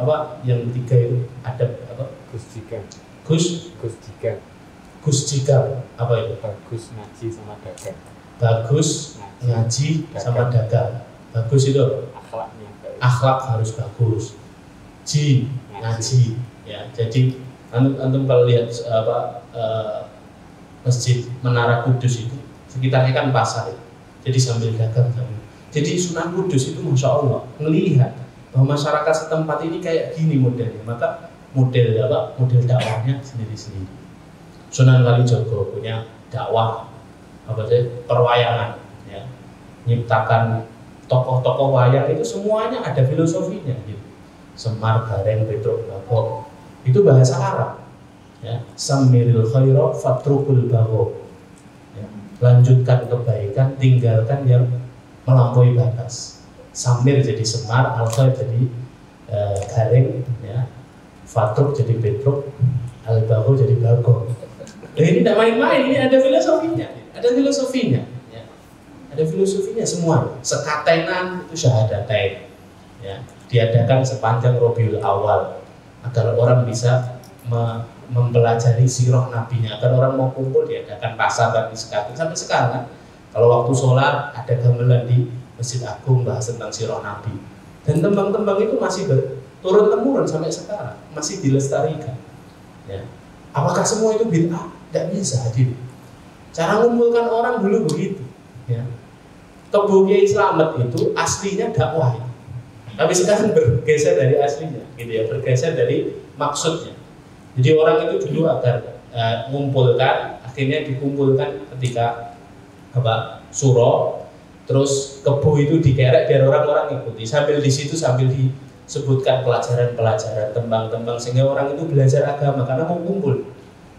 apa yang ketiga itu adab apa? Gus Jika apa itu? Bagus ngaji sama dagang. Bagus ngaji sama dagang. Bagus itu Akhlaknya baik. akhlak harus bagus. Ngaji ya. Jadi antum kalau lihat masjid Menara Kudus itu sekitarnya kan pasar itu. Jadi sambil dagang sambil. Jadi Sunan Kudus itu masya Allah melihat bahwa masyarakat setempat ini kayak gini modelnya, maka model dakwahnya sendiri-sendiri. Sunan Kalijogo punya dakwah perwayangan, ya, nyiptakan tokoh-tokoh wayang itu semuanya ada filosofinya gitu. Semar, Gareng, Petruk, Bagong itu bahasa Arab, ya. Samiril khaira fatrukul bagho, ya. Lanjutkan kebaikan, tinggalkan yang melampaui batas. Samir jadi Semar, al-khair jadi Gareng, ya. Fatruk jadi Petruk, al-bagho jadi Bagong. Nah, ini tidak main-main, ini ada filosofinya, ya. Ada filosofinya semua. Sekatenan itu syahadatain, ya. Diadakan sepanjang Rabiul Awal agar orang bisa mempelajari sirah nabinya. Agar orang mau kumpul diadakan pasar dan sekaten. Sampai sekarang kalau waktu sholat ada gamelan di Masjid Agung bahas tentang sirah nabi. Dan tembang-tembang itu masih turun-temurun sampai sekarang, masih dilestarikan, ya. Apakah semua itu bid'ah? Tidak bisa hadir. Cara mengumpulkan orang dulu begitu, ya. Kebu Kiai Slamet itu aslinya dakwah, ya. Tapi sekarang bergeser dari aslinya, gitu ya, bergeser dari maksudnya. Jadi orang itu dulu agar mengumpulkan, akhirnya dikumpulkan ketika suro, terus kebu itu dikerek biar orang-orang ikuti. Sambil di situ sambil disebutkan pelajaran-pelajaran, tembang-tembang sehingga orang itu belajar agama karena mau kumpul.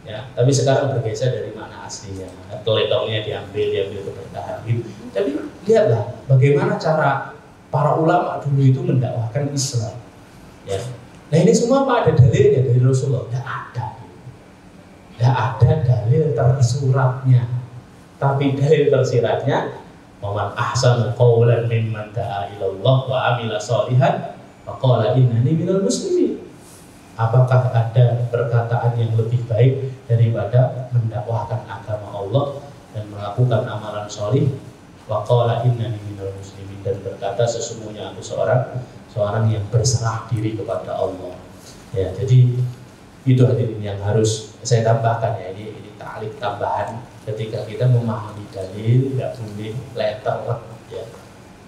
Ya, tapi sekarang bergeser dari mana aslinya, teletongnya diambil keberkahan gitu. Tapi lihatlah bagaimana cara para ulama dulu itu mendakwahkan Islam, ya. Nah ini semua apa ada dalilnya dari Rasulullah? Tidak ada dalil tersuratnya. Tapi dalil tersiratnya, "Waman ahsanu qawlan mimman da'a ilallah wa amila sholihan wa qala innani minal muslimin." Apakah ada perkataan yang lebih baik daripada mendakwahkan agama Allah dan melakukan amalan sholih, wa qala innani minal muslimin, dan berkata sesungguhnya aku seorang yang berserah diri kepada Allah. Ya, jadi itu hadirin yang harus saya tambahkan, ya. Ini ta'liq tambahan ketika kita memahami dalil, tidak boleh letter, ya.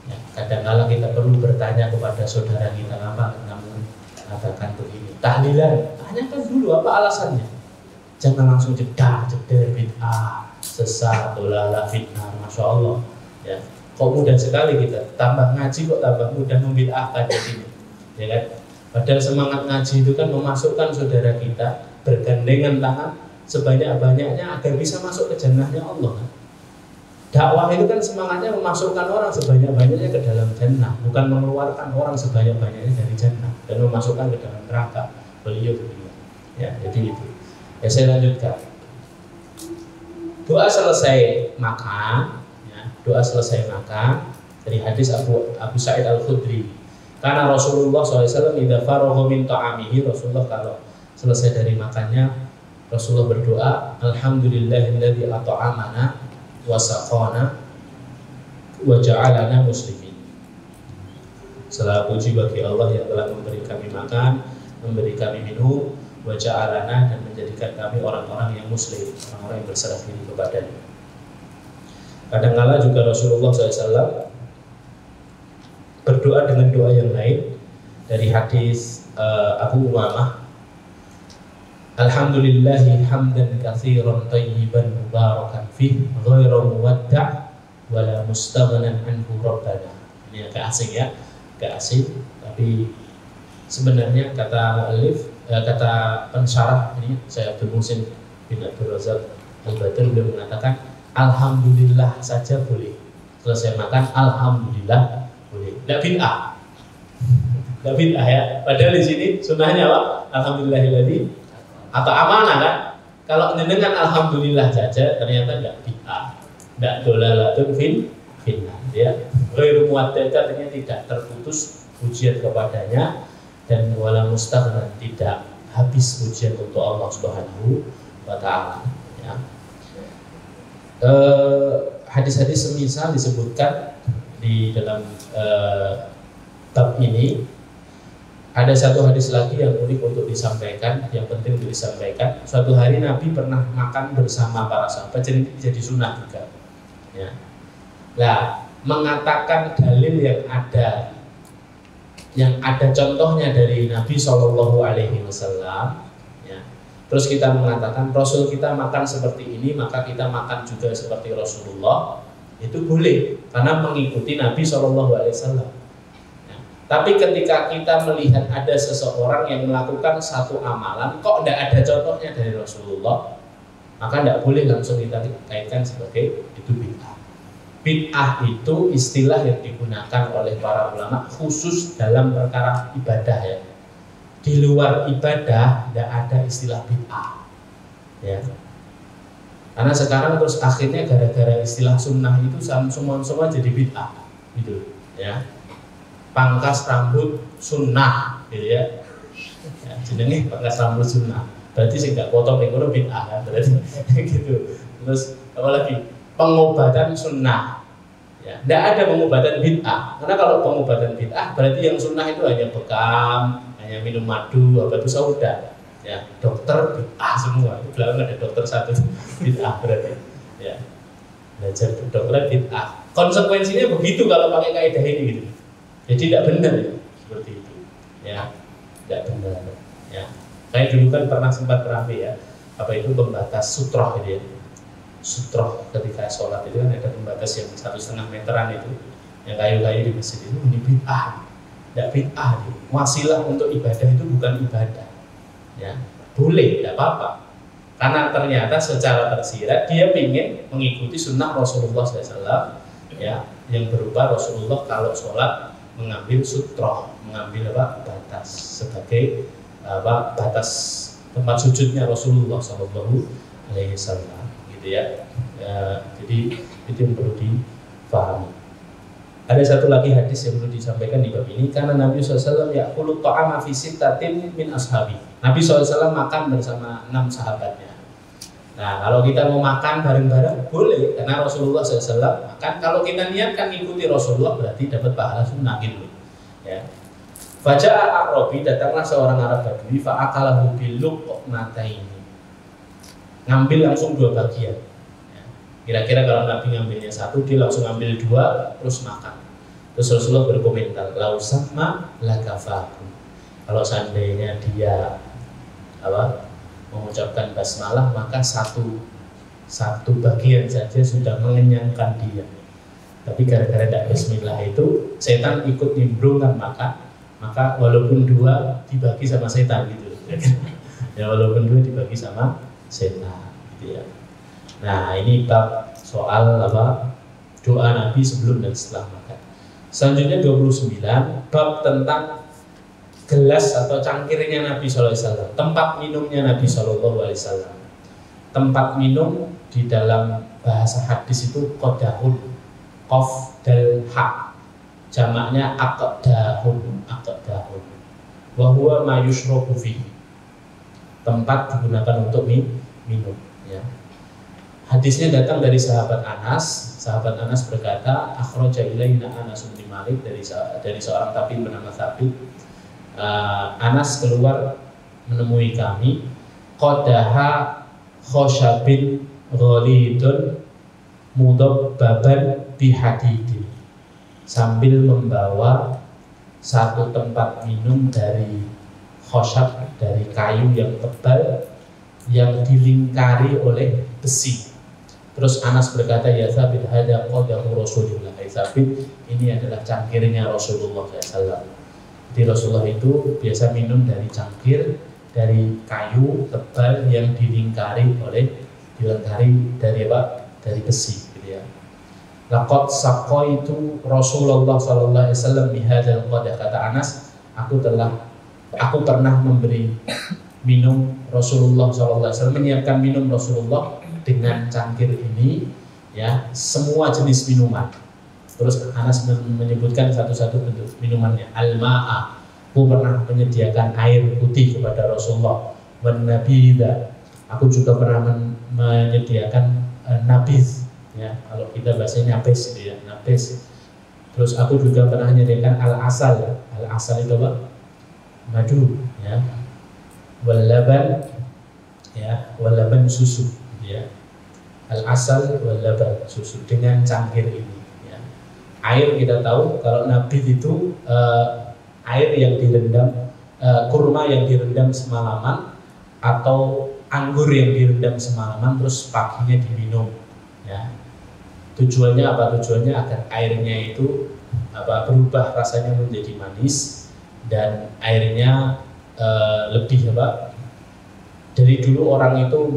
Ya, kadang-kadang kita perlu bertanya kepada saudara kita, apa namun katakan begini, tahlilan, tanyakan dulu apa alasannya. Jangan langsung jeder bid'ah, sesat, dolala, fitnah, masya Allah, ya. Kok mudah sekali kita tambah ngaji kok tambah mudah membid'ahkan di sini, ya kan? Padahal semangat ngaji itu kan memasukkan saudara kita bergandengan tangan sebanyak-banyaknya agar bisa masuk ke jannahnya Allah, kan? Dakwah itu kan semangatnya memasukkan orang sebanyak-banyaknya ke dalam jannah, bukan mengeluarkan orang sebanyak-banyaknya dari jannah dan memasukkan ke dalam neraka. Beliau, ya, jadi itu. Ya, saya lanjutkan. Doa selesai makan, ya, doa selesai makan dari hadis Abu Sa'id Al-Khudri. Karena Rasulullah SAW idza faragha min ta'amihi, Rasulullah kalau selesai dari makannya, Rasulullah berdoa, alhamdulillahilladzi at'amana wa saqana wa ja'alana muslimin. Segala puji bagi Allah yang telah memberi kami makan, memberi kami minum, wa ja'alana, dan menjadikan kami orang-orang yang muslim, orang-orang yang berserah diri kepadanya. Kadang-kala juga Rasulullah SAW berdoa dengan doa yang lain dari hadis Abu Umamah, alhamdulillahi hamdan katsiran thayyiban mubarakan fih ghairu muwadda' wala mustaghnan anhu rabbana. Ini agak asing, ya, agak asing, tapi sebenarnya kata mu'allif, kata pensyarah ini, saya Abdul Muhsin bin Abdul Razak Al-Badr, beliau mengatakan alhamdulillah saja boleh. Selesai makan alhamdulillah boleh. Tidak bid'ah. Tidak bid'ah, ya. Padahal di sini sunnahnya apa? Alhamdulillahilladzi atau amanah, kan? Kalau dengan alhamdulillah saja ternyata tidak bid'ah, tidak dolalatun finnar, ya. Ghairu muwadda'ah, artinya tidak terputus pujian kepadanya, dan wala mustaghnan, tidak habis pujian untuk Allah Subhanahu wa taala, ya. Hadis-hadis semisal disebutkan di dalam bab ini. Ada satu hadis lagi yang unik untuk disampaikan, yang penting untuk disampaikan. Suatu hari Nabi pernah makan bersama para sahabat, jadi sunnah juga, ya. Nah, mengatakan dalil yang ada contohnya dari Nabi Shallallahu Alaihi Wasallam, ya. Terus kita mengatakan Rasul kita makan seperti ini, maka kita makan juga seperti Rasulullah, itu boleh karena mengikuti Nabi Shallallahu Alaihi Wasallam. Tapi ketika kita melihat ada seseorang yang melakukan satu amalan kok tidak ada contohnya dari Rasulullah, maka tidak boleh langsung kita kaitkan sebagai itu bid'ah. Bid'ah itu istilah yang digunakan oleh para ulama khusus dalam perkara ibadah, ya. Di luar ibadah tidak ada istilah bid'ah, ya. Karena sekarang terus akhirnya gara-gara istilah sunnah itu semua jadi bid'ah, gitu, ya. Pangkas rambut sunnah, gitu ya. Jenenge pangkas rambut sunnah. Berarti sih nggak potong ekono bid'ah, kan? Berarti gitu. Terus apalagi pengobatan sunnah. Ya, tidak ada pengobatan bid'ah. Karena kalau pengobatan bid'ah berarti yang sunnah itu hanya bekam, hanya minum madu, apa itu sauda. Ya, dokter bid'ah semua. Itu belakang ada dokter satu bid'ah berarti. Ya, belajar dokter bid'ah. Konsekuensinya begitu kalau pakai kaidah ini, gitu. Jadi tidak benar, ya, seperti itu, ya, tidak benar, ya. Saya dulu kan pernah sempat rame, ya, apa itu pembatas sutroh, gitu, ya. Sutroh ketika sholat itu kan ada pembatas yang 1,5 meteran itu, yang kayu-kayu di masjid itu, ini bid'ah, tidak bid'ah, wasilah untuk ibadah itu bukan ibadah, ya, boleh, tidak apa-apa, karena ternyata secara tersirat dia ingin mengikuti sunnah Rasulullah SAW, ya, yang berupa Rasulullah kalau sholat mengambil sutroh, mengambil batas sebagai batas tempat sujudnya Rasulullah Shallallahu Alaihi Wasallam, gitu, ya. Jadi itu yang perlu dipahami. Ada satu lagi hadis yang perlu disampaikan di bab ini, karena Nabi SAW ya'kulu ta'ama fi sittatin min ashabi. Nabi SAW makan bersama 6 sahabatnya. Nah, kalau kita mau makan bareng-bareng boleh, karena Rasulullah SAW makan. Kalau kita niatkan ikuti Rasulullah berarti dapat pahala sunnah, gitu, ya. Faja'a A'rabi, datanglah seorang Arab Badui, fa'akalahu biluqmataini, ngambil langsung 2 bagian, ya. Kira-kira kalau Nabi ngambilnya 1, dia langsung ambil 2 terus makan. Terus Rasulullah berkomentar, lau sama lakafakum, kalau seandainya dia mengucapkan basmalah, maka satu bagian saja sudah mengenyangkan dia. Tapi gara-gara tidak bismillah itu setan ikut nimbrung, kan, maka walaupun 2 dibagi sama setan, gitu, ya, walaupun 2 dibagi sama setan, gitu, ya. Nah, ini bab soal doa Nabi sebelum dan setelah makan. Selanjutnya 29, bab tentang gelas atau cangkirnya Nabi SAW, tempat minumnya Nabi SAW. Tempat minum di dalam bahasa hadis itu qadahun, qaf dal ha, jamaknya aqdahun, wa huwa ma yushrabu fihi, tempat digunakan untuk minum, ya. Hadisnya datang dari sahabat Anas. Sahabat Anas berkata, akhraja ilaina Anas bin Malik, dari seorang tabi'in bernama Thabit. Anas keluar menemui kami, qadaha khosyabin ghalidun mudabbaban bihadidin, sambil membawa satu tempat minum dari khosyab, dari kayu yang tebal yang dilingkari oleh besi. Terus Anas berkata, ya Thabit, hada qadahu Rasulullah. Thabit, ini adalah cangkirnya Rasulullah SAW. Jadi Rasulullah itu biasa minum dari cangkir, dari kayu tebal yang dilingkari dari besi, gitu, ya. Laqad saqaitu Rasulullah sallallahu alaihi wasallam bihadzal qadah, kata Anas, aku pernah memberi minum Rasulullah sallallahu alaihi wasallam, menyiapkan minum Rasulullah dengan cangkir ini, ya, semua jenis minuman. Terus Anas menyebutkan satu-satu bentuk minumannya, al-ma'a, Aku pernah menyediakan air putih kepada Rasulullah. Wan nabidha, aku juga pernah menyediakan nabiz, ya, kalau kita bahasanya napes gitu ya, napes. Terus aku juga pernah menyediakan al-asal. Al-asal itu apa? Madu, ya. Wal laban, ya, wal laban susu, ya. Al-asal wal laban susu dengan cangkir ini, ya. Air kita tahu kalau nabiz itu air yang direndam, kurma yang direndam semalaman atau anggur yang direndam semalaman terus paginya diminum, ya. Tujuannya apa? Tujuannya agar airnya itu berubah rasanya menjadi manis dan airnya lebih dari dulu orang itu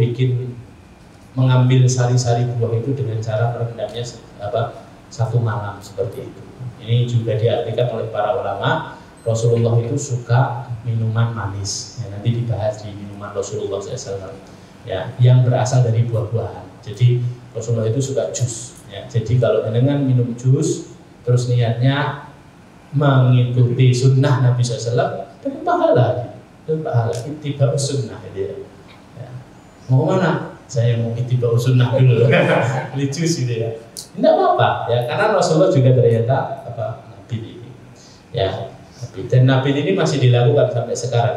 mengambil sari-sari buah itu dengan cara merendamnya satu malam seperti itu. Ini juga diartikan oleh para ulama. Rasulullah itu suka minuman manis, ya, nanti dibahas di minuman Rasulullah SAW, ya, yang berasal dari buah-buahan. Jadi Rasulullah itu suka jus, ya. Jadi kalau dengan minum jus terus niatnya mengikuti sunnah Nabi SAW, itu pahala, ittiba sunnah, gitu ya. Mau mana? Saya mau ittiba sunnah dulu, beli jus gitu ya. Tidak apa-apa, ya, karena Rasulullah juga ternyata Nabi ini, ya. Dan nabi ini masih dilakukan sampai sekarang,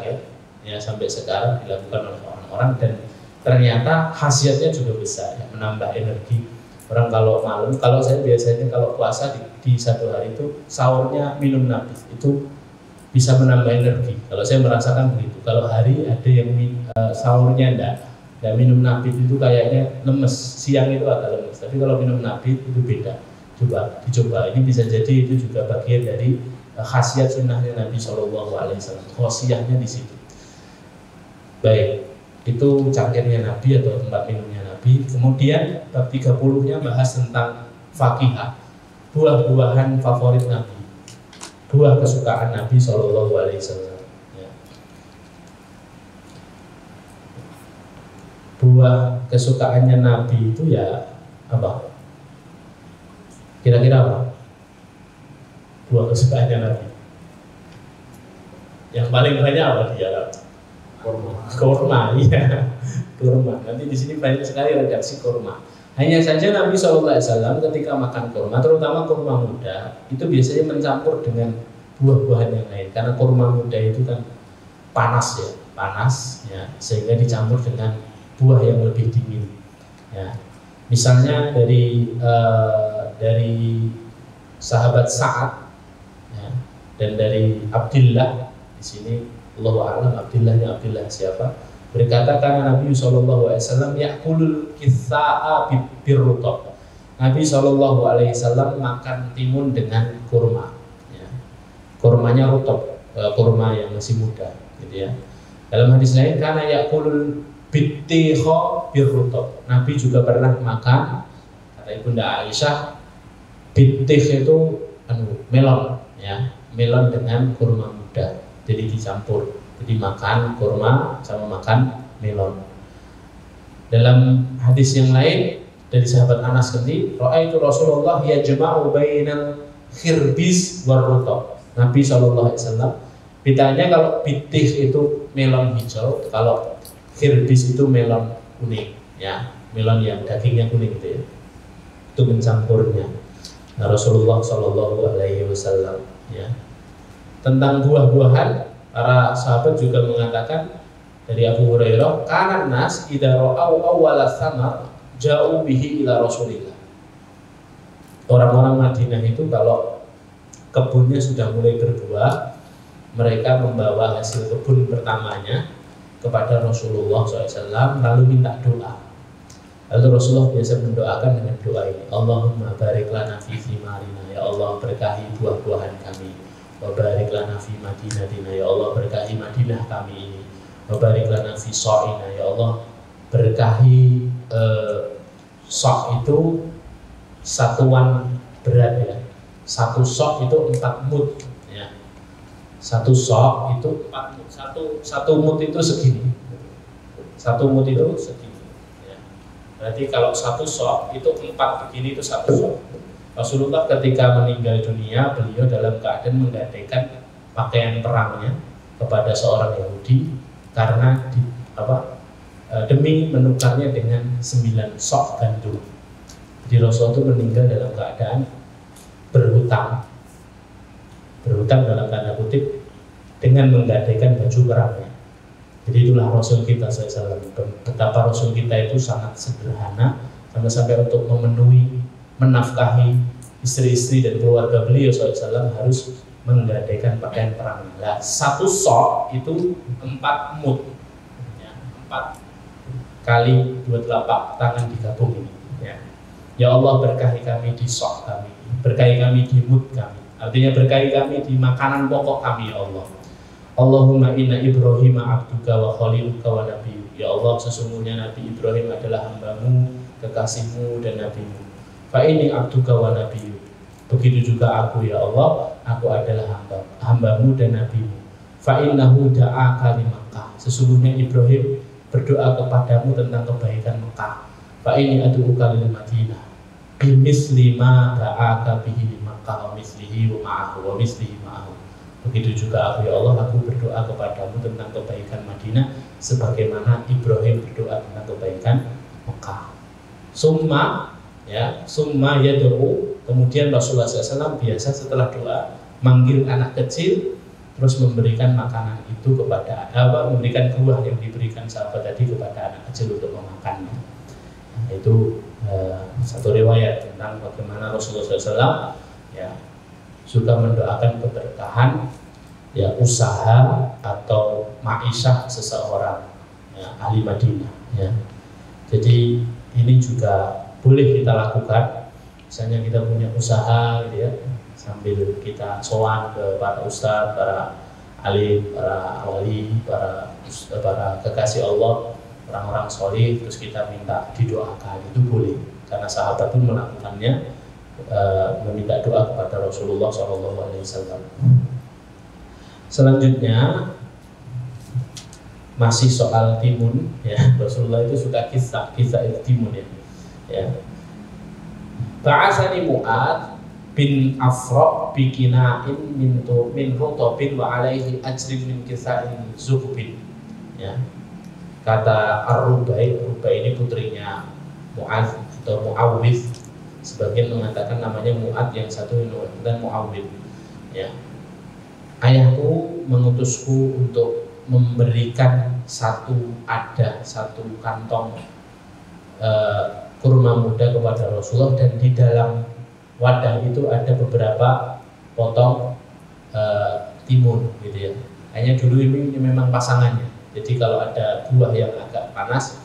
ya, sampai sekarang dilakukan oleh orang-orang dan ternyata khasiatnya juga besar, ya, menambah energi. Orang kalau malam, kalau saya biasanya kalau puasa di satu hari itu sahurnya minum nabi itu bisa menambah energi. Kalau saya merasakan begitu. Kalau hari ada yang sahurnya enggak minum nabi itu kayaknya lemes, siang itu agak lemes. Tapi kalau minum nabi itu beda. Dicoba. Ini bisa jadi itu juga bagian dari khasiat sunnahnya Nabi Shallallahu Alaihi Wasallam. Khasiatnya di situ. Baik, itu cangkirnya Nabi atau tempat minumnya Nabi. Kemudian bab 30-nya bahas tentang fakihah, buah-buahan favorit Nabi, buah kesukaan Nabi Shallallahu Alaihi Wasallam. Ya. Buah kesukaannya Nabi itu ya apa? Kira-kira apa? Buah kesukaannya Nabi yang paling banyak apa dia? Kurma, iya, kurma. Nanti di sini banyak sekali redaksi kurma. Hanya saja Nabi SAW ketika makan kurma, terutama kurma muda, itu biasanya mencampur dengan buah-buahan yang lain. Karena kurma muda itu kan panas ya, sehingga dicampur dengan buah yang lebih dingin. Ya, misalnya dari sahabat Sa'ad. Dan dari Abdillah di sini Allahu a'lam Abdillah siapa? Berkata karena Nabi SAW ya'kulul kitha'a birrutab. Nabi SAW makan timun dengan kurma, ya. Kurmanya rutab, kurma yang masih muda, gitu ya. Dalam hadis lain karena ya'kulul bittiha birrutab. Nabi juga pernah makan, kata Ibunda Aisyah, bittih itu melon, ya. Melon dengan kurma muda, jadi dicampur, jadi makan kurma sama makan melon. Dalam hadis yang lain dari sahabat Anas kendi, ra'aitu Rasulullah yajma'u bainal khirbis warrutab. Nabi SAW ditanya kalau bitih itu melon hijau, kalau khirbis itu melon kuning, ya, melon yang dagingnya kuning itu ya, itu mencampurnya. Nah, Rasulullah SAW, ya. Tentang buah-buahan, para sahabat juga mengatakan dari Abu Hurairah, kana nas idza ra'au awwala thamar ja'u bihi ila Rasulillah. Orang-orang Madinah itu kalau kebunnya sudah mulai berbuah, mereka membawa hasil kebun pertamanya kepada Rasulullah SAW lalu minta doa. Lalu Rasulullah biasa mendoakan dengan doa ini, Allahumma barik lana fi thimarina, ya Allah berkahi buah-buahan kami. Wa barik lana fi madinatina, ya Allah berkahi Madinah kami ini. Wa barik lana fi sa'ina, ya Allah berkahi sok itu satuan berat, ya. Satu sok itu 4 mud, ya. Satu sok itu 4 mud. Satu mud itu segini. Satu mud itu segini, ya. Berarti kalau satu sok itu 4 begini itu satu sok. Rasulullah ketika meninggal dunia, beliau dalam keadaan menggadaikan pakaian perangnya kepada seorang Yahudi karena demi menukarnya dengan 9 sok gandum. Jadi Rasulullah itu meninggal dalam keadaan berhutang dalam tanda kutip dengan menggadaikan baju perangnya. Jadi itulah Rasul kita SAW. Betapa Rasul kita itu sangat sederhana sampai untuk memenuhi, menafkahi istri-istri dan keluarga beliau SAW harus menggadaikan pakaian perangnya. Nah, 1 sok itu 4 mud, ya, 4 kali 2 telapak tangan digabung ini. Ya Allah, berkahi kami di sok kami, berkahi kami di mud kami. Artinya berkahi kami di makanan pokok kami, ya Allah. Allahumma inna Ibrahim abduka wa khaliluka wa nabiyyu. Ya Allah, sesungguhnya Nabi Ibrahim adalah hambamu, kekasihmu dan nabimu. Fa ini abduka wa nabiyyu. Begitu juga aku, ya Allah, aku adalah hambamu dan nabimu. Fa innahu da'aka li Makkah. Sesungguhnya Ibrahim berdoa kepadamu tentang kebaikan Mekah. Fa ini adu'uka lil Madinah. Bimisli ma da'aka bihi li Makkah wa mislihi wa ma'ahu wa mislihi ma'ahu. Begitu juga aku, ya Allah, aku berdoa kepadamu tentang kebaikan Madinah sebagaimana Ibrahim berdoa tentang kebaikan Mekah. Summa yad'u. Kemudian Rasulullah SAW biasa setelah doa manggil anak kecil, terus memberikan makanan itu kepada memberikan buah yang diberikan sahabat tadi kepada anak kecil untuk memakannya. Nah, itu satu riwayat tentang bagaimana Rasulullah SAW ya suka mendoakan keberkahan ya usaha atau ma'isyah seseorang ya, ahli Madinah ya. Jadi ini juga boleh kita lakukan. Misalnya kita punya usaha gitu ya, sambil kita sowan ke para ustadz, para alim, para wali, para kekasih Allah, orang-orang solih, terus kita minta didoakan, itu boleh. Karena sahabat pun melakukannya, meminta doa kepada Rasulullah SAW. Selanjutnya masih soal timun ya. Rasulullah itu suka kisah itu timun ya. Ba'asani Mu'ad bin Afra bikina'in min rutobin wa alaihi ajrin min kisa'in zuhbin ya. Kata Ar-Rubai ini putrinya Mu'ad atau Mu'awwidh. Sebagian mengatakan namanya Mu'ad, yang satu dan Mu'awwidh ya. Ayahku mengutusku untuk memberikan satu kantong kurma muda kepada Rasulullah, dan di dalam wadah itu ada beberapa potong timun gitu ya. Hanya dulu ini memang pasangannya. Jadi kalau ada buah yang agak panas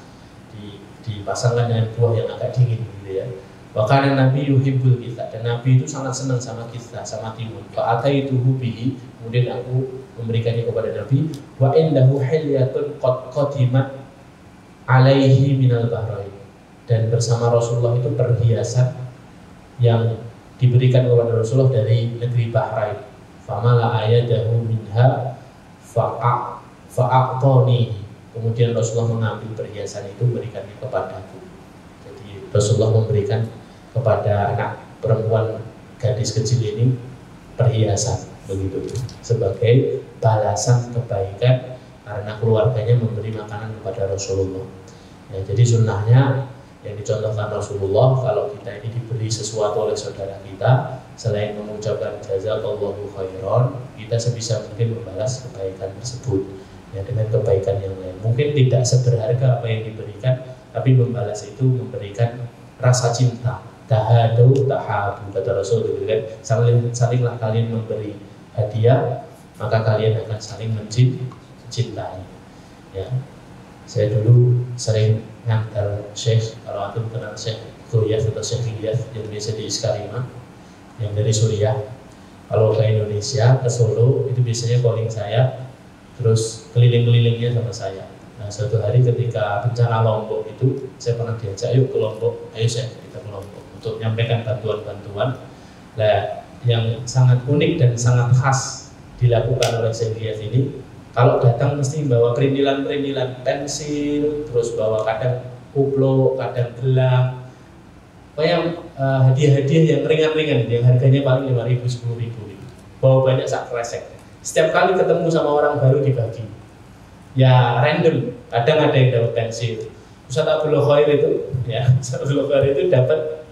dipasangkan dengan buah yang agak dingin gitu ya. Bahkan Nabi yuhibbul kita, dan Nabi itu sangat senang sama kita, sama timun. Fa ataituhu bihi, kemudian aku memberikannya kepada Nabi. Wa indahu hilyatun qadimat alaihi minal bahrain. Dan bersama Rasulullah itu perhiasan yang diberikan kepada Rasulullah dari negeri Bahrain. Famala ayadahu minha fa'aqtani. Kemudian Rasulullah mengambil perhiasan itu, memberikannya kepadaku. Jadi Rasulullah memberikan kepada anak perempuan gadis kecil ini perhiasan begitu, sebagai balasan kebaikan karena keluarganya memberi makanan kepada Rasulullah. Ya, jadi sunnahnya yang dicontohkan Rasulullah, kalau kita ini diberi sesuatu oleh saudara kita, selain mengucapkan jazakallahu khairan, kita sebisa mungkin membalas kebaikan tersebut ya, dengan kebaikan yang lain. Mungkin tidak seberharga apa yang diberikan, tapi membalas itu memberikan rasa cinta. Tahadu tahabu, kata Rasul, kan? Salinglah kalian memberi hadiah, maka kalian akan saling mencintai ya. Saya dulu sering ngantar Syekh, kalau antum kenal Syekh Guyas atau Syekh Giyas yang biasa di Iskarima, yang dari Suriah. Kalau ke Indonesia, ke Solo, itu biasanya calling saya, terus keliling-kelilingnya sama saya. Nah, suatu hari ketika bencana Lombok itu, saya pernah diajak, yuk ke Lombok, ayo Syekh, kita ke Lombok untuk menyampaikan bantuan-bantuan. Nah, yang sangat unik dan sangat khas dilakukan oleh Syekh Giyas ini, kalau datang mesti bawa perintilan-perintilan pensil, terus bawa kadang kuplo, kadang gelang, kayak hadiah-hadiah yang ringan-ringan, yang harganya paling 5.000, 10.000. Bawa banyak sak kresek. Setiap kali ketemu sama orang baru dibagi. Ya random, kadang ada yang dapat pensil. Ustaz Abdul Khair itu, ya Ustaz Abdul Khair itu dapat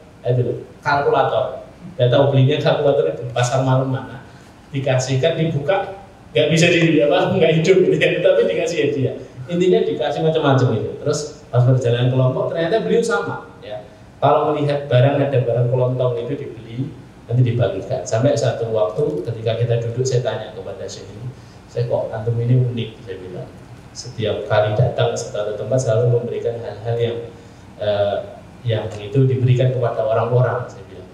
kalkulator. Tidak tahu belinya kalkulator di pasar malam mana. Dikasihkan, dibuka, nggak bisa nggak hidup gitu ya, tapi dikasih hadiah. Intinya dikasih macam-macam itu. Terus pas perjalanan kelompok ternyata beliau sama. Ya, kalau melihat barang ada barang kelontong itu dibeli, nanti dibagikan. Sampai satu waktu ketika kita duduk, saya tanya kepada Syekh ini, saya kok antum ini unik, saya bilang. Setiap kali datang ke satu tempat selalu memberikan hal-hal yang itu diberikan kepada orang-orang, saya bilang.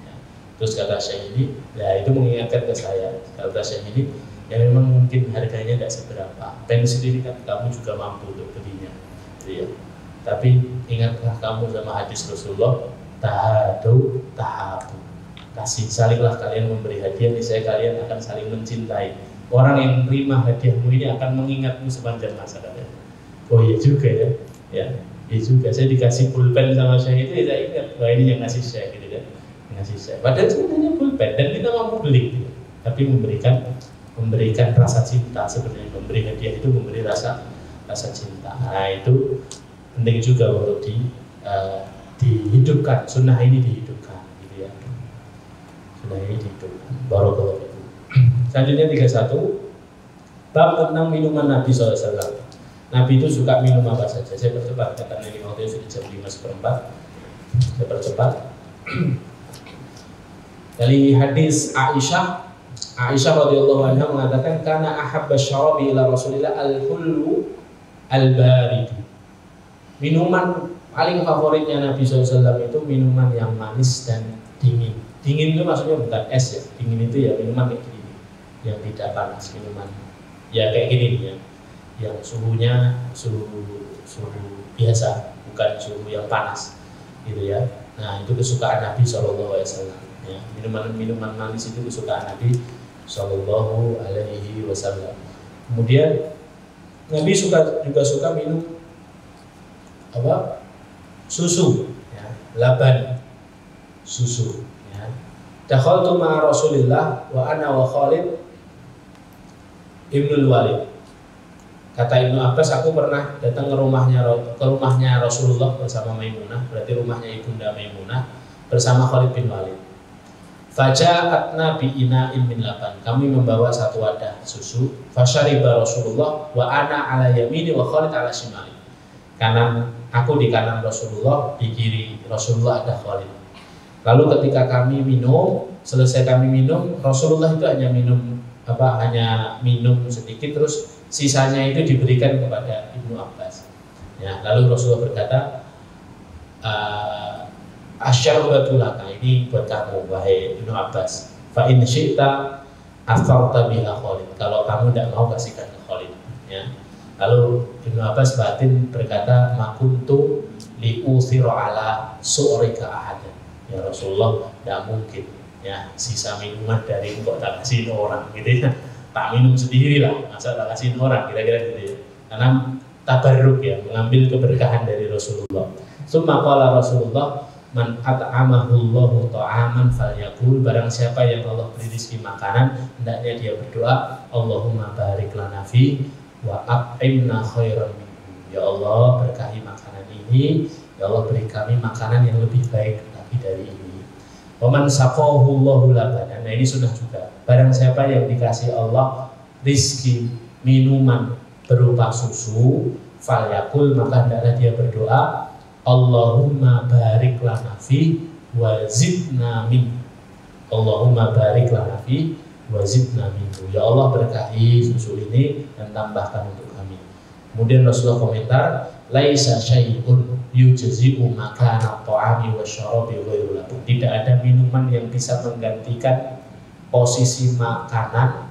Ya. Terus kata Syekh ini, ya itu mengingatkan ke saya, kata Syekh ini, ya memang mungkin harganya tidak seberapa. Pensil ini kan kamu juga mampu untuk belinya, gitu ya. Tapi ingatlah kamu sama hadis Rasulullah, tahadu tahabu. Kasih, salinglah kalian memberi hadiah, niscaya kalian akan saling mencintai. Orang yang menerima hadiahmu ini akan mengingatmu sepanjang masa kalian. Oh iya juga ya, ya, iya juga. Saya dikasih pulpen sama Syekh itu, ya saya ingat, wah ini yang ngasih Syekh gitu kan, ngasih Syekh. Padahal sebenarnya pulpen dan kita mampu beli, gitu. Tapi memberikan rasa cinta, sebenarnya memberi hadiah itu memberi rasa cinta. Nah itu penting juga untuk dihidupkan, sunnah ini dihidupkan, gitu ya. Sunnah ini dihidupkan. Barakallahu fikum. Selanjutnya 31, bab tentang minuman Nabi SAW. Nabi itu suka minum apa saja. Saya percepat karena ini waktu sudah jam 5:04. Saya percepat. Dari hadis Aisyah radhiyallahu anha mengatakan kana ahabba syarabi ila Rasulillah al-hullu al-barid. Minuman paling favoritnya Nabi SAW itu minuman yang manis dan dingin. Dingin itu maksudnya bukan es ya. Dingin itu ya minuman kayak gini, yang tidak panas, minuman ya kayak gini nih ya, yang suhunya suhu biasa, bukan suhu yang panas, gitu ya. Nah itu kesukaan Nabi SAW. Ya, minuman manis itu kesukaan Nabi SAW. Kemudian Nabi juga suka minum apa? Susu, ya, laban, susu. Ya. Dakhaltu ma'a Rasulillah wa ana wa Khalid Ibnul Walid. Kata Ibnu Abbas, aku pernah datang ke rumahnya Rasulullah bersama Maimunah, berarti rumahnya Ibunda Maimunah bersama Khalid bin Walid. Faja'atna bi'ina'in min laban. Kami membawa satu wadah susu. Fasyariba Rasulullah wa ana ala yamini wa Khalid ala shimali. Kanan aku di kanan Rasulullah, di kiri Rasulullah ada Khalid. Lalu ketika kami minum, selesai kami minum, Rasulullah itu hanya minum sedikit, terus sisanya itu diberikan kepada Ibnu Abbas. Ya, lalu Rasulullah berkata, asyarbatu laka, ini buat kamu wahai Ibnu Abbas. Fa in syi'ta afarta biha Khalid. Kalau kamu tidak mau, kasihkan ke Khalid. Ya. Lalu Ibnu Abbas batin berkata, makuntu li'uthira ala su'rika ahadan. Ya Rasulullah, tidak mungkin ya sisa minuman dari engkau tak kasihin orang, gitu ya. Tak minum sendiri lah, masa tak kasihin orang, kira-kira gitu ya. Karena tabarruk ya, mengambil keberkahan dari Rasulullah. Summa qala Rasulullah, man at'amahullahu ta'aman falyaqul, barang siapa yang Allah beri rezeki makanan, hendaknya dia berdoa, Allahumma barik lana fi wa at'imna khairan minhu. Ya Allah, berkahi makanan ini, ya Allah beri kami makanan yang lebih baik lagi dari ini. Wa man saqahu Allahu labanan. Nah ini sudah juga. Barang siapa yang dikasih Allah rizki minuman berupa susu, falyaqul, maka hendaklah dia berdoa, Allahumma barik lana fi wa zidna min. Allahumma barik lana fi wa zidna minhu. Ya Allah, berkahi susu ini dan tambahkan untuk kami. Kemudian Rasulullah komentar, laisa syai'un yujzi'u makana ta'ami wa syarabi ghairu lahu. Tidak ada minuman yang bisa menggantikan posisi makanan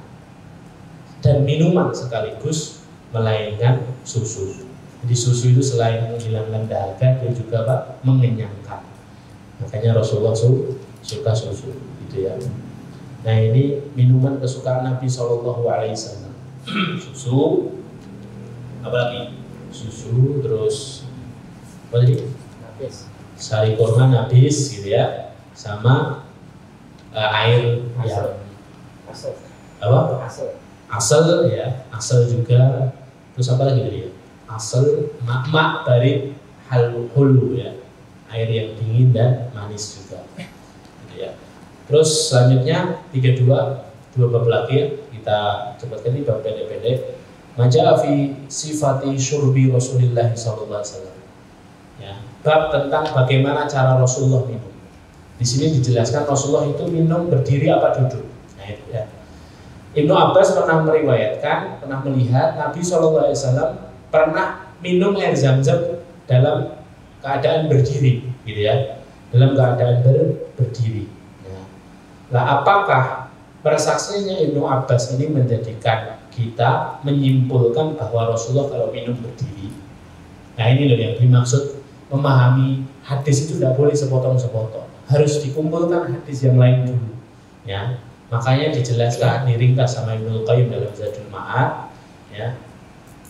dan minuman sekaligus melainkan susu. Jadi susu itu selain menghilangkan dahaga, dia juga mengenyangkan. Makanya Rasulullah suka susu, gitu ya. Nah ini minuman kesukaan Nabi SAW. Susu, apalagi susu, terus apa tadi? Nabis. Sari kurma nabis, gitu ya. Sama air yang apa? Asal. Asal ya, asal juga. Terus apa lagi tadi ya? Asal, mak, barit, hulu ya, air yang dingin dan manis juga. Gitu ya. Terus selanjutnya 32, dua bab lagi ya. Kita cepatkan ini bab pendek-pendek. Maja'a fi sifati syurbi Rasulillah sallallahu alaihi wasallam. Ya, bab tentang bagaimana cara Rasulullah minum. Di sini dijelaskan Rasulullah itu minum berdiri apa duduk. Nah itu ya. Ibnu Abbas pernah meriwayatkan, pernah melihat Nabi sallallahu alaihi wasallam pernah minum air Zam-Zam dalam keadaan berdiri, gitu ya. Dalam keadaan berdiri. Nah, apakah persaksinya Ibnu Abbas ini menjadikan kita menyimpulkan bahwa Rasulullah kalau minum berdiri? Nah ini loh yang dimaksud memahami hadis itu tidak boleh sepotong-sepotong, harus dikumpulkan hadis yang lain dulu. Ya, makanya dijelaskan diringkas sama Ibnu Qayyim dalam Zadul Ma'ad, ya,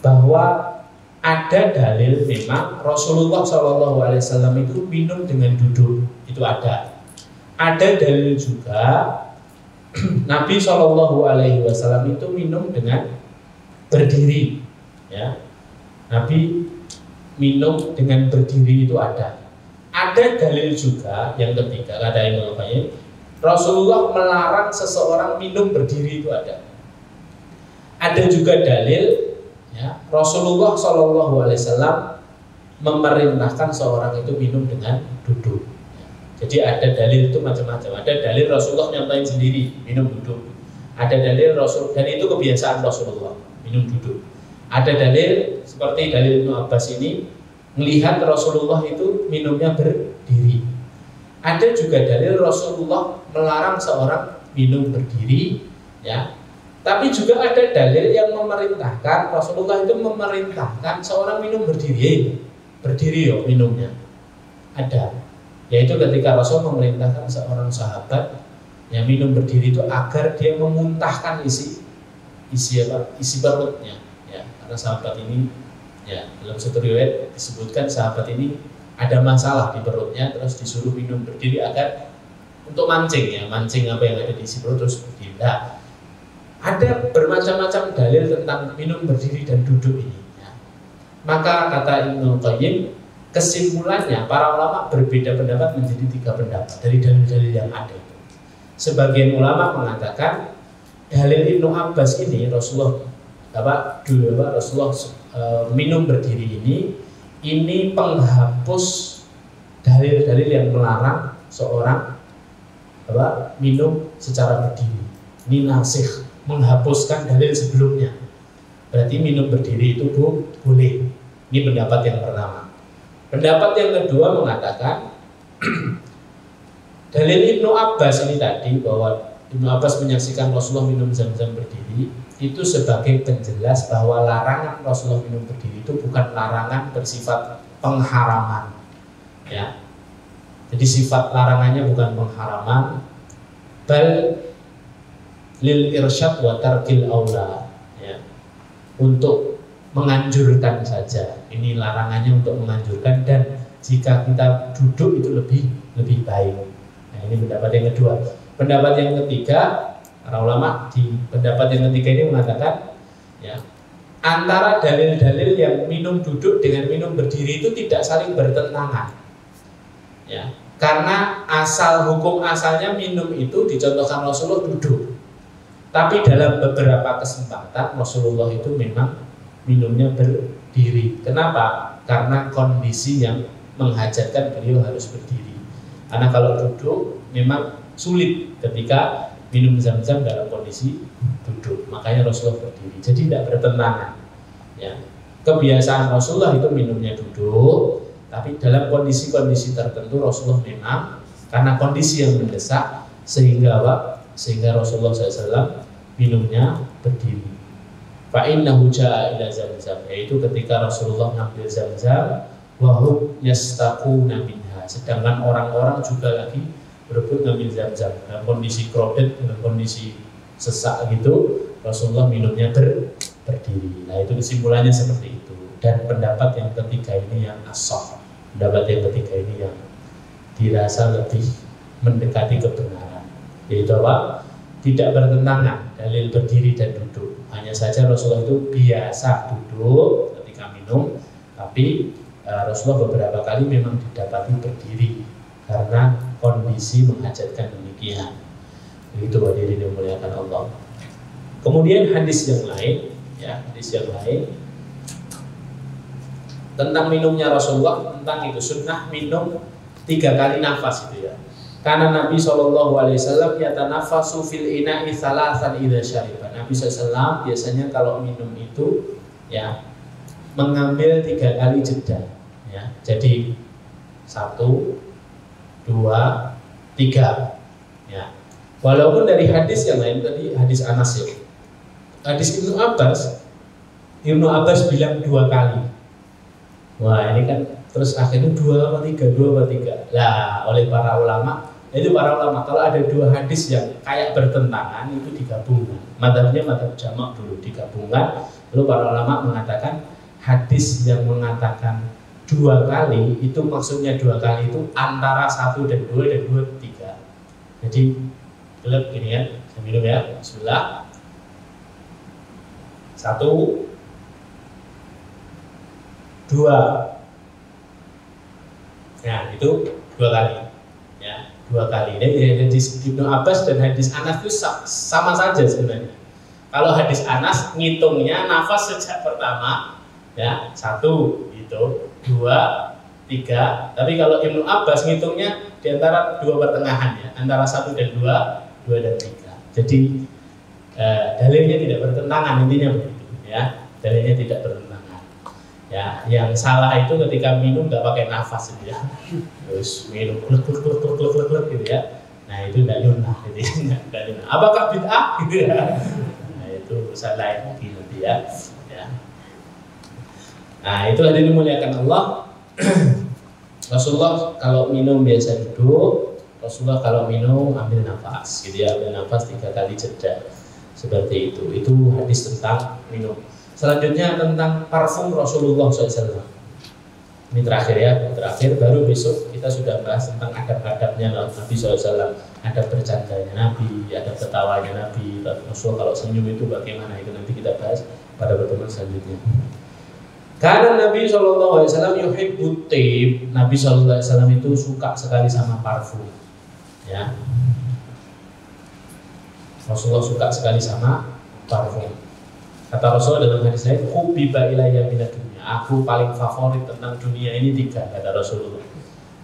bahwa ada dalil memang Rasulullah SAW itu minum dengan duduk, itu ada. Ada dalil juga Nabi SAW itu minum dengan berdiri, ya. Nabi minum dengan berdiri itu ada. Ada dalil juga yang ketiga, kata Ibnu Qayyim, Rasulullah melarang seseorang minum berdiri itu ada. Ada juga dalil, ya, Rasulullah SAW memerintahkan seorang itu minum dengan duduk. Jadi ada dalil itu macam-macam. Ada dalil Rasulullah nyontohin sendiri minum duduk. Ada dalil Rasul, dan itu kebiasaan Rasulullah minum duduk. Ada dalil seperti dalil Ibnu Abbas ini melihat Rasulullah itu minumnya berdiri. Ada juga dalil Rasulullah melarang seorang minum berdiri, ya. Tapi juga ada dalil yang memerintahkan, Rasulullah itu memerintahkan seorang minum berdiri. Berdiri yo minumnya. Ada. Yaitu ketika Rasul memerintahkan seorang sahabat yang minum berdiri itu agar dia memuntahkan isi perutnya, ya. Karena sahabat ini, ya, dalam satu riwayat disebutkan sahabat ini ada masalah di perutnya, terus disuruh minum berdiri agar untuk mancing, ya, mancing apa yang ada di isi perut terus berdiri. Nah, ada bermacam-macam dalil tentang minum berdiri dan duduk ini, ya. Maka kata Ibnu Qayyim, kesimpulannya para ulama berbeda pendapat menjadi 3 pendapat dari dalil-dalil yang ada. Sebagian ulama mengatakan dalil Ibnu Abbas ini Rasulullah minum berdiri ini penghapus dalil-dalil yang melarang seorang minum secara berdiri. Ini nasikh, menghapuskan dalil sebelumnya. Berarti minum berdiri itu boleh. Ini pendapat yang pertama. Pendapat yang kedua mengatakan dalil Ibnu Abbas ini tadi, bahwa Ibnu Abbas menyaksikan Rasulullah minum Zam-Zam berdiri, itu sebagai penjelas bahwa larangan Rasulullah minum berdiri itu bukan larangan bersifat pengharaman, ya. Jadi sifat larangannya bukan pengharaman, bal lil irsyad wa tarkil aula, ya, untuk menganjurkan saja. Ini larangannya untuk menganjurkan, dan jika kita duduk itu lebih baik. Nah, ini pendapat yang kedua. Pendapat yang ketiga, para ulama di pendapat yang ketiga ini mengatakan, ya, antara dalil-dalil yang minum duduk dengan minum berdiri itu tidak saling bertentangan, ya, karena hukum asalnya minum itu dicontohkan Rasulullah duduk. Tapi dalam beberapa kesempatan Rasulullah itu memang minumnya berdiri. Kenapa? Karena kondisi yang menghajatkan beliau harus berdiri. Karena kalau duduk memang sulit ketika minum Zam-Zam dalam kondisi duduk. Makanya Rasulullah berdiri. Jadi tidak bertentangan, ya. Kebiasaan Rasulullah itu minumnya duduk, tapi dalam kondisi-kondisi tertentu Rasulullah memang karena kondisi yang mendesak sehingga Rasulullah SAW minumnya berdiri. Fa'innahu ja'a ila Zam-Zam, yaitu ketika Rasulullah ngambil Zam-Zam, wahum yastaquna minha, sedangkan orang-orang juga lagi berebut ngambil Zam-Zam dalam kondisi crowded, dalam kondisi sesak gitu, Rasulullah minumnya berdiri. Nah, itu kesimpulannya seperti itu. Dan pendapat yang ketiga ini yang as-shah, pendapat yang ketiga ini yang dirasa lebih mendekati kebenaran, yaitu apa? Tidak bertentangan dalil berdiri dan duduk. Hanya saja Rasulullah itu biasa duduk ketika minum, tapi Rasulullah beberapa kali memang didapati berdiri karena kondisi menghajatkan demikian. Itu hadirin yang dimuliakan Allah. Kemudian hadis yang lain, ya, hadis yang lain tentang minumnya Rasulullah, tentang itu sunnah minum 3 kali nafas itu ya. Karena Nabi SAW yatanafasu fil ina'i thalathan idza syariba. Nabi SAW biasanya kalau minum itu ya mengambil 3 kali jeda ya. Jadi 1, 2, 3 ya. Walaupun dari hadis yang lain tadi hadis Anas ya. Hadis Ibnu Abbas bilang 2 kali. Wah, ini kan terus akhirnya 2 apa 3. Lah, oleh para ulama kalau ada 2 hadis yang kayak bertentangan itu digabungkan. Madzhabnya madzhab jamak dulu digabungkan. Lalu para ulama mengatakan hadis yang mengatakan 2 kali itu maksudnya 2 kali itu antara 1 dan 2 dan 2 3. Jadi gelap gini ya. Saya minum ya. Bismillah. 1 2. Nah, itu 2 kali. Ya, 2 kali. Ini hadis Ibnu Abbas dan hadis Anas itu sama saja sebenarnya. Kalau hadis Anas ngitungnya nafas sejak pertama, ya 1 itu, 2, 3. Tapi kalau Ibnu Abbas ngitungnya di antara 2 pertengahan ya, antara 1 dan 2, 2 dan 3. Jadi dalilnya tidak bertentangan intinya begitu, ya. Dalilnya tidak bertentangan. Ya, yang salah itu ketika minum nggak pakai nafas gitu ya. Terus minum klek gitu ya. Nah, itu enggak sunnah gitu ya. Apakah bid'ah gitu ya? Nah, itu urusan lain lagi nanti ya. Ya. Nah, itu hadirin dimuliakan Allah. Rasulullah kalau minum biasa duduk, Rasulullah kalau minum ambil nafas gitu ya, ambil nafas 3 kali jeda. Seperti itu. Itu hadis tentang minum. Selanjutnya tentang parfum Rasulullah SAW. Ini terakhir ya, terakhir. Baru besok kita sudah bahas tentang adab-adabnya Nabi SAW. Adab bercandanya Nabi, adab ketawanya Nabi. Rasulullah kalau senyum itu bagaimana, itu nanti kita bahas pada pertemuan selanjutnya. Karena Nabi SAW yuhibbut tib. Nabi SAW itu suka sekali sama parfum ya. Rasulullah suka sekali sama parfum. Kata Rasulullah dalam hadis lain, hubbiba ilayya minad dunya. Aku paling favorit tentang dunia ini 3, kata Rasulullah.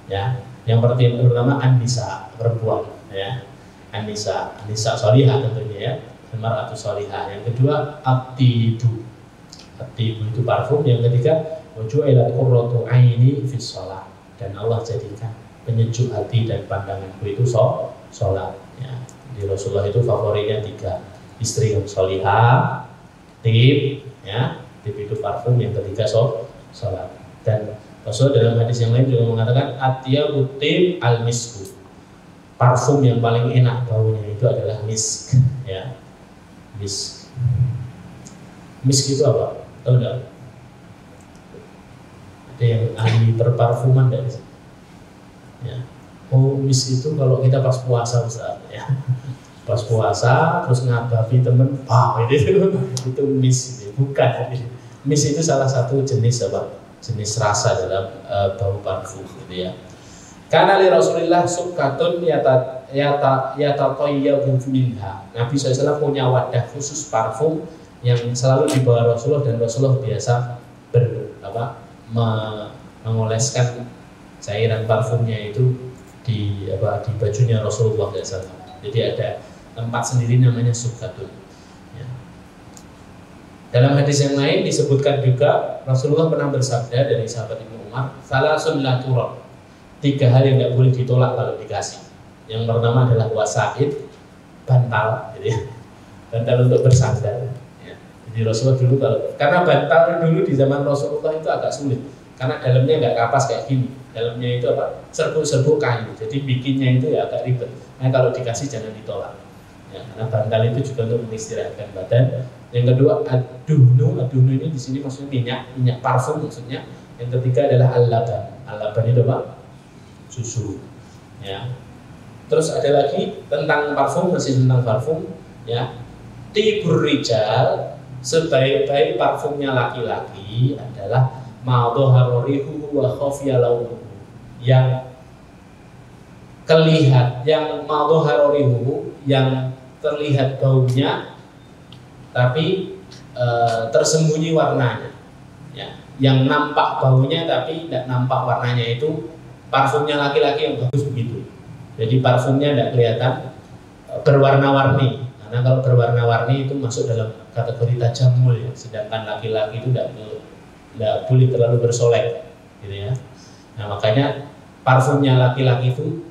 Ya, yang pertama an-nisa, perempuan, ya. An-nisa sholihah tentunya ya, mar'atu sholihah. Yang kedua at-tibu. At-tibu itu parfum. Yang ketiga waju'ilat qurratu aini fis shalah. Dan Allah jadikan penyejuk hati dan pandanganku itu sholat. Ya. Di Rasulullah itu favoritnya 3, istri yang sholihah, tib, ya, tib itu parfum. Yang ketiga sholat. Dan Rasul dalam hadis yang lain juga mengatakan atyabu tib al-misku. Parfum yang paling enak baunya itu adalah misk, ya. Misk. Misk itu apa? Tahu enggak? Ada yang ahli perparfuman dari sini. Ya. Oh, misk itu kalau kita pas puasa Ustaz, ya. Pas puasa terus ngabapi temen, itu misk gitu. Bukan, misk itu salah satu jenis apa? Jenis rasa dalam bau parfum gitu ya. Karena li Rasulillah sukkatun yataqayyabu minha. Nabi SAW punya wadah khusus parfum yang selalu dibawa Rasulullah, dan Rasulullah biasa mengoleskan cairan parfumnya itu di bajunya Rasulullah SAW. Jadi ada tempat sendiri namanya sukkatun. Ya. Dalam hadis yang lain disebutkan juga Rasulullah pernah bersabda dari sahabat Ibnu Umar, salasun la turab. 3 hal yang tidak boleh ditolak kalau dikasih. Yang pertama adalah wasaid, bantal, gitu ya. Bantal untuk bersandar. Ya. Jadi Rasulullah dulu karena bantal dulu di zaman Rasulullah itu agak sulit, karena dalamnya nggak kapas kayak gini. Dalamnya itu apa? Serbuk-serbuk kayu. Jadi bikinnya itu ya agak ribet. Nah, kalau dikasih jangan ditolak. Ya, karena bantal itu juga untuk mengistirahatkan badan. Yang kedua ad-duhnu ini di sini maksudnya minyak parfum maksudnya. Yang ketiga adalah al-laban. Al-laban itu apa? Susu. Ya. Terus ada lagi tentang parfum, masih tentang parfum, ya. tibur rijal, sebaik-baik parfumnya laki-laki adalah ma dhahara rihuhu wa khafiya launuhu, yang terlihat, yang ma dhahara rihuhu, yang terlihat baunya tapi tersembunyi warnanya, ya. Yang nampak baunya tapi tidak nampak warnanya, itu parfumnya laki-laki yang bagus begitu. Jadi parfumnya tidak kelihatan berwarna-warni, karena kalau berwarna-warni itu masuk dalam kategori tajamul ya. Sedangkan laki-laki itu tidak boleh terlalu bersolek, gitu ya. Nah makanya parfumnya laki-laki itu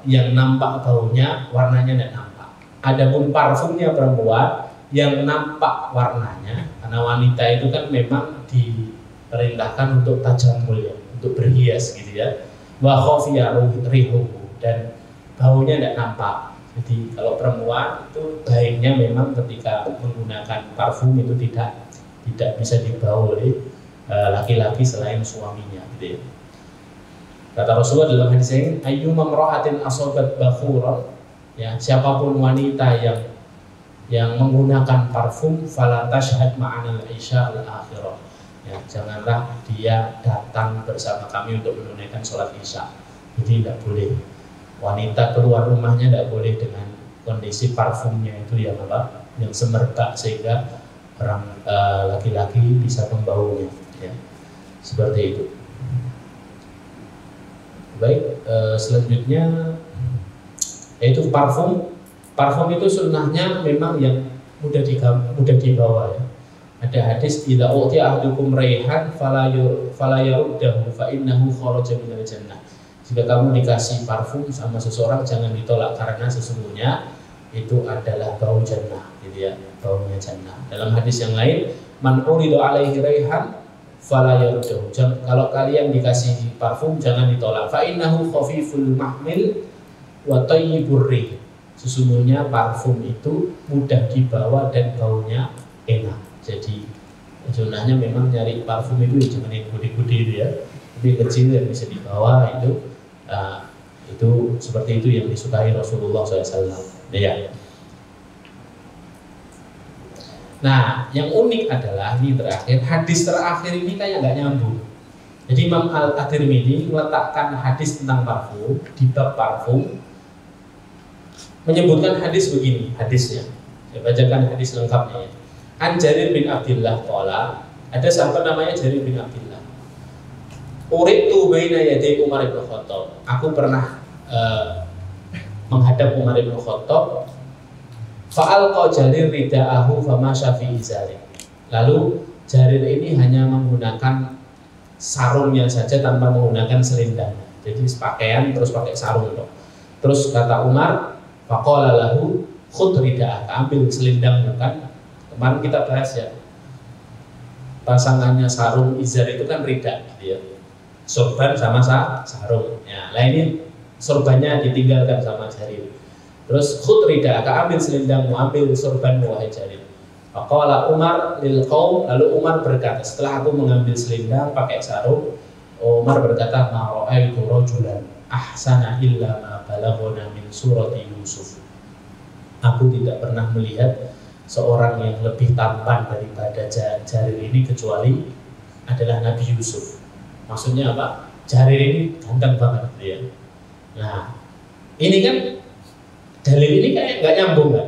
yang nampak baunya, warnanya tidak nampak. Adapun parfumnya perempuan yang nampak warnanya, karena wanita itu kan memang diperintahkan untuk tajamul ya, untuk berhias gitu ya. Wa khafiya rihuhu, dan baunya tidak nampak. Jadi kalau perempuan itu baiknya memang ketika menggunakan parfum itu tidak bisa dibawa oleh laki-laki selain suaminya gitu ya. Kata Rasulullah dalam hadis ini, ayyuma imra'atin asabat bakhuran, ya, siapapun wanita yang menggunakan parfum fala tashhad ma'ana al-isya al-akhirah, ya, janganlah dia datang bersama kami untuk menunaikan sholat isya. Jadi tidak boleh wanita keluar rumahnya, tidak boleh dengan kondisi parfumnya itu yang semerbak sehingga orang laki-laki bisa membaunya, ya. Seperti itu. Baik, selanjutnya yaitu parfum. Parfum itu sunnahnya memang yang mudah dibawa ya. Ada hadis idza utiya ahadukum raihan fala yaruddahu fa innahu kharaja minal jannah. Jika kamu dikasih parfum sama seseorang, jangan ditolak karena sesungguhnya itu adalah bau jannah, gitu ya, baunya jannah. Dalam hadis yang lain, man uridu alaihi raihan fala yaruddahu. Kalau kalian dikasih parfum jangan ditolak. Fa innahu khafiful mahmil wa tayyibur rih. Sesungguhnya parfum itu mudah dibawa dan baunya enak. Jadi sunnahnya memang nyari parfum itu jangan yang gede-gede itu ya, tapi kecil yang bisa dibawa itu seperti itu yang disukai Rasulullah SAW. Ya. Nah, yang unik adalah ini terakhir, hadis terakhir ini kayak nggak nyambung. Jadi Imam At-Tirmidzi meletakkan hadis tentang parfum di bab parfum, menyebutkan hadis begini, hadisnya. Saya bacakan hadis lengkapnya ya. An Jarir bin Abdullah qala, ada sahabat namanya Jarir bin Abdullah. Uritu baina yaday Umar bin Khattab. Aku pernah menghadap Umar bin Khattab. Fa'alqa Jarir rida'ahu famasya fi izari. Lalu Jarir ini hanya menggunakan sarungnya saja tanpa menggunakan selendang. Jadi pakaian terus pakai sarung loh. Terus kata Umar, faqala lahu khudh rida'aka, ambil selendang kan. Kemarin kita bahas ya, pasangannya sarung izar itu kan rida gitu ya. Sorban sama sarung. Ya, lah ini sorbannya ditinggalkan sama Jarir. Terus khudh rida'aka, ambil selendangmu, ambil sorbanmu wahai Jarir. Faqala Umar lil qaum, lalu Umar berkata, setelah aku mengambil selendang pakai sarung, Umar berkata, ma ra'aitu rajulan ahsana illa ma balaghana min surati Yusuf. Aku tidak pernah melihat seorang yang lebih tampan daripada Jarir ini kecuali adalah Nabi Yusuf. Maksudnya apa? Jarir ini ganteng banget gitu ya. Nah, ini kan dalil ini kayak nggak nyambung kan?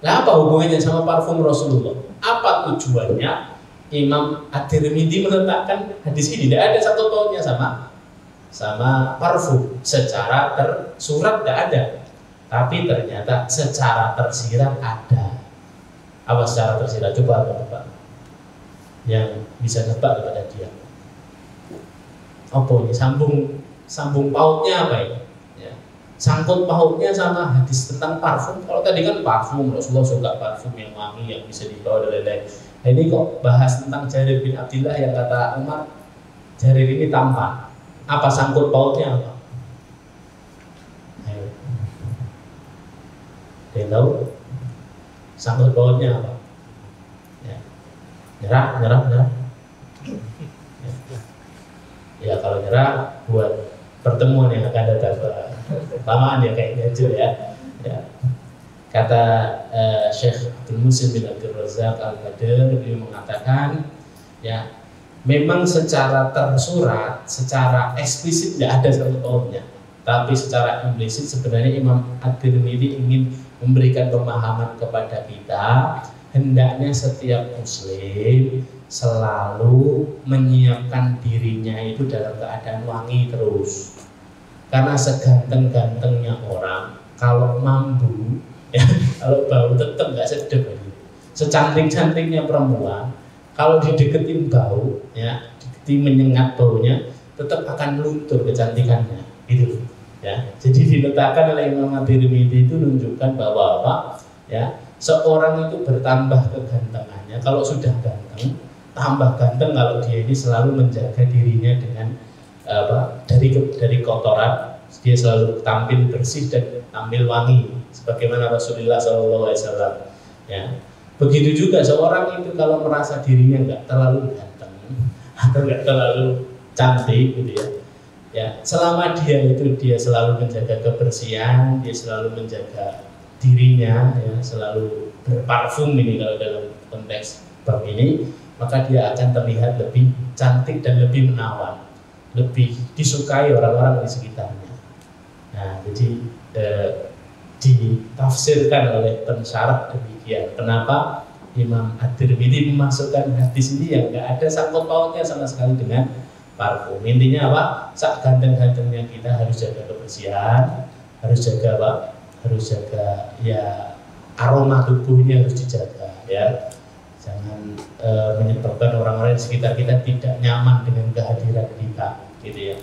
Nah, apa hubungannya sama parfum Rasulullah? Apa tujuannya Imam At-Tirmidzi meletakkan hadis ini? Tidak ada satu pautnya sama parfum. Secara tersurat tidak ada, tapi ternyata secara tersirat ada. Apa secara tersirat? Coba Bapak yang bisa nebak kepada dia. Apa ini? Sambung pautnya apa ini? Sangkut pautnya sama hadis tentang parfum. Kalau tadi kan parfum, Rasulullah suka parfum yang wangi yang bisa dibawa dan lain-lain. Nah, ini kok bahas tentang Jarir bin Abdullah yang kata Umar, Jarir ini tampan. Apa sangkut pautnya apa? Ayo. Dia tahu sangkut pautnya apa? Ya. Nyerah. Ya kalau nyerah buat pertemuan yang akan datang. Lamaan ya kayaknya aja ya. Kata Syekh Abdul Muhsin bin Abdul Razak Al-Badr, beliau mengatakan, ya, memang secara tersurat, secara eksplisit tidak ada satu kaumnya, tapi secara implisit sebenarnya Imam At-Tirmidzi ingin memberikan pemahaman kepada kita, hendaknya setiap muslim selalu menyiapkan dirinya itu dalam keadaan wangi terus. Karena seganteng-gantengnya orang, kalau mambu, ya, kalau bau tetap nggak sedap. Secantik-cantiknya perempuan, kalau dideketin bau, ya, deketin menyengat baunya, tetap akan luntur kecantikannya, gitu. Ya, jadi diletakkan oleh Imam At-Tirmidzi itu menunjukkan bahwa apa? Ya, seorang itu bertambah kegantengannya kalau sudah ganteng, tambah ganteng kalau dia ini selalu menjaga dirinya dengan dari kotoran, dia selalu tampil bersih dan tampil wangi, sebagaimana Rasulullah SAW. Ya, begitu juga seorang itu kalau merasa dirinya nggak terlalu ganteng atau nggak terlalu cantik, gitu ya. Ya, selama dia selalu menjaga kebersihan, dia selalu menjaga dirinya, ya, selalu berparfum ini kalau dalam konteks bab ini, maka dia akan terlihat lebih cantik dan lebih menawan, lebih disukai orang-orang di sekitarnya. Nah, jadi ditafsirkan oleh pensyarah demikian. Kenapa Imam At-Tirmidzi memasukkan hadis ini yang nggak ada sangkut pautnya sama sekali dengan parfum. Intinya apa? Sak ganteng-gantengnya kita harus jaga kebersihan, harus jaga apa? Harus jaga, ya, aroma tubuhnya harus dijaga, ya. Jangan menyebabkan orang-orang di sekitar kita tidak nyaman dengan kehadiran kita, gitu ya.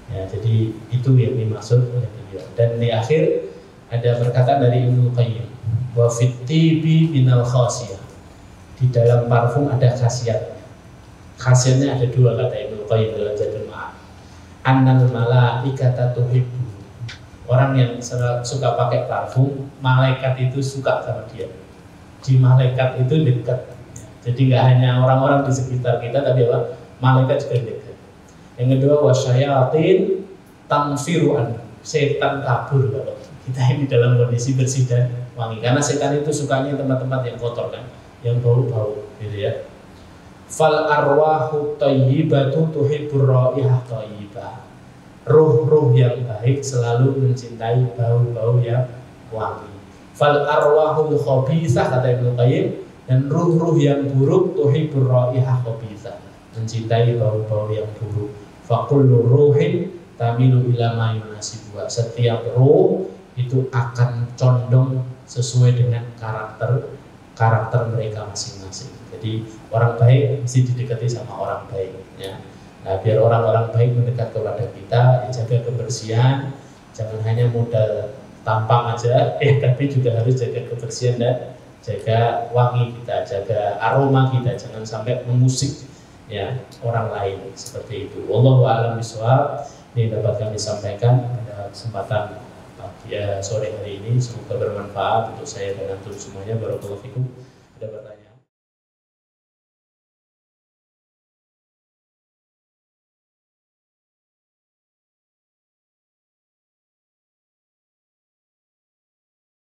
Ya, jadi itu yang dimaksud oleh beliau. Dan di akhir ada perkataan dari Ibnu Qayyim, wa fit tibi minal khasiyah. Di dalam parfum ada khasiatnya. Khasiatnya ada dua, kata Ibnu Qayyim dalam Zadul Ma'ad. Annal malaikata tuhibbu. Orang yang suka pakai parfum, malaikat itu suka sama dia. Di malaikat itu dekat. Jadi nggak hanya orang-orang di sekitar kita, tapi apa? Malaikat juga dekat. Yang kedua, wasyayatin tanfiru an. Setan kabur kalau kita ini dalam kondisi bersih dan wangi. Karena setan itu sukanya tempat-tempat yang kotor kan, yang bau-bau, gitu ya. Fal arwahu thayyibatu tuhibbur raihah thayyibah. Ruh-ruh yang baik selalu mencintai bau-bau yang wangi. Fal arwahul khabithah, kata Ibnu Qayyim, dan ruh-ruh yang buruk tuhibbur raihah khabithah, mencintai bau-bau yang buruk. Fa kullu ruhin tamilu ila ma yunasibuha. Setiap ruh itu akan condong sesuai dengan karakter mereka masing-masing. Jadi orang baik mesti didekati sama orang baik, ya. Nah, biar orang-orang baik mendekat kepada kita, ya, jaga kebersihan, jangan hanya modal tampang aja, tapi juga harus jaga kebersihan dan jaga wangi kita, jaga aroma kita, jangan sampai mengusik, ya, orang lain, seperti itu. Wallahu a'lam bishawab. Ini dapat kami sampaikan pada kesempatan sore hari ini. Semoga bermanfaat untuk saya dan antum semuanya. Barakallahu fikum. Ada pertanyaan?